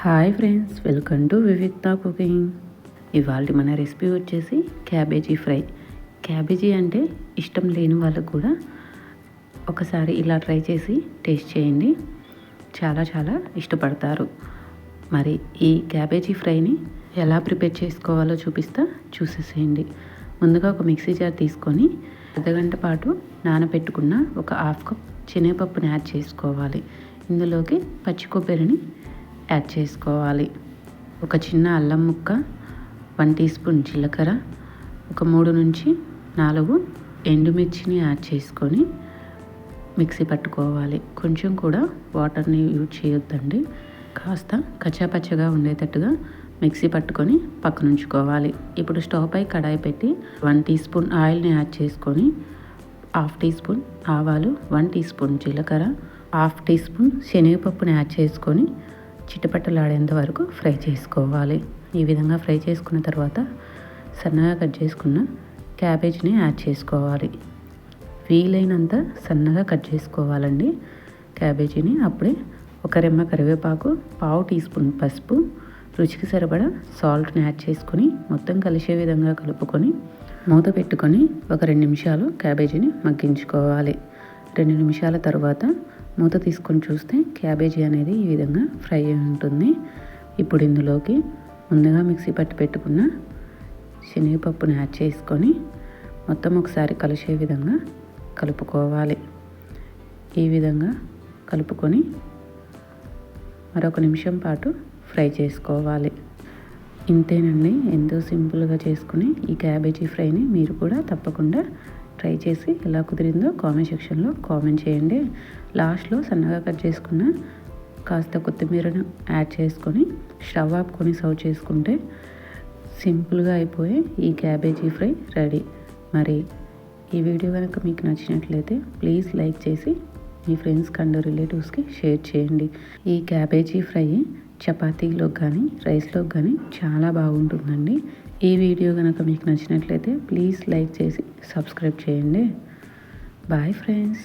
Hi friends, welcome to Vivikta cooking. ఇవాళ మన recipe వచ్చేసి క్యాబేజీ ఫ్రై. క్యాబేజీ అంటే ఇష్టం లేని వాళ్ళకు కూడా ఒకసారి ఇలా ట్రై చేసి టేస్ట్ చేయండి, చాలా చాలా ఇష్టపడతారు. మరి ఈ క్యాబేజీ ఫ్రైని ఎలా ప్రిపేర్ చేసుకోవాలో చూసేసేయండి. ముందుగా ఒక మిక్సీ జార్ తీసుకొని అర్ధగంట పాటు నానబెట్టుకున్న ఒక హాఫ్ కప్ శనగపప్పుని యాడ్ చేసుకోవాలి. ఇందులోకి పచ్చి కొబ్బరిని యాడ్ చేసుకోవాలి. ఒక చిన్న అల్లం ముక్క, 1 టీ స్పూన్ జీలకర్ర, ఒక 3 నుంచి 4 ఎండుమిర్చిని యాడ్ చేసుకొని మిక్సీ పట్టుకోవాలి. కొంచెం కూడా వాటర్ని యూజ్ చేయొద్దండి, కాస్త కచ్చాపచ్చగా ఉండేటట్టుగా మిక్సీ పట్టుకొని పక్కన ఉంచుకోవాలి. ఇప్పుడు స్టవ్ పై కడాయి పెట్టి 1 టీ స్పూన్ ఆయిల్ని యాడ్ చేసుకొని హాఫ్ టీ స్పూన్ ఆవాలు, 1 టీ స్పూన్ జీలకర్ర, హాఫ్ టీ స్పూన్ శనగపప్పుని యాడ్ చేసుకొని చిటపటలాడేంత వరకు ఫ్రై చేసుకోవాలి. ఈ విధంగా ఫ్రై చేసుకున్న తర్వాత సన్నగా కట్ చేసుకున్న క్యాబేజీని యాడ్ చేసుకోవాలి. వీలైనంత సన్నగా కట్ చేసుకోవాలండి క్యాబేజీని. అప్పుడే ఒక రెమ్మ కరివేపాకు, పావు టీ స్పూన్ పసుపు, రుచికి సరిపడా సాల్ట్ని యాడ్ చేసుకొని మొత్తం కలిసే విధంగా కలుపుకొని మూత పెట్టుకొని ఒక 2 నిమిషాలు క్యాబేజీని మగ్గించుకోవాలి. 2 నిమిషాల తర్వాత మూత తీసుకొని చూస్తే క్యాబేజీ అనేది ఈ విధంగా ఫ్రై అయి ఉంటుంది. ఇప్పుడు ఇందులోకి ముందుగా మిక్సీ పట్టి పెట్టుకున్న శనగపప్పుని యాడ్ చేసుకొని మొత్తం ఒకసారి కలిసే విధంగా కలుపుకోవాలి. ఈ విధంగా కలుపుకొని మరొక నిమిషం పాటు ఫ్రై చేసుకోవాలి. ఇంతేనండి, ఎంతో సింపుల్గా చేసుకుని ఈ క్యాబేజీ ఫ్రైని మీరు కూడా తప్పకుండా ట్రై చేసి ఎలా కుదిరిందో కామెంట్ సెక్షన్లో కామెంట్ చేయండి. లాస్ట్లో సన్నగా కట్ చేసుకున్న కాస్త కొత్తిమీరను యాడ్ చేసుకొని స్టవ్ ఆపుకొని సర్వ్ చేసుకుంటే సింపుల్గా అయిపోయే ఈ క్యాబేజీ ఫ్రై రెడీ. మరి ఈ వీడియో కనుక మీకు నచ్చినట్లయితే ప్లీజ్ లైక్ చేసి మీ ఫ్రెండ్స్కి అండ్ రిలేటివ్స్కి షేర్ చేయండి. ఈ క్యాబేజీ ఫ్రై చపాతీలో కానీ రైస్లో కానీ చాలా బాగుంటుందండి. ఈ వీడియో కనుక మీకు నచ్చినట్లయితే ప్లీజ్ లైక్ చేసి సబ్స్క్రైబ్ చేయండి. Bye friends.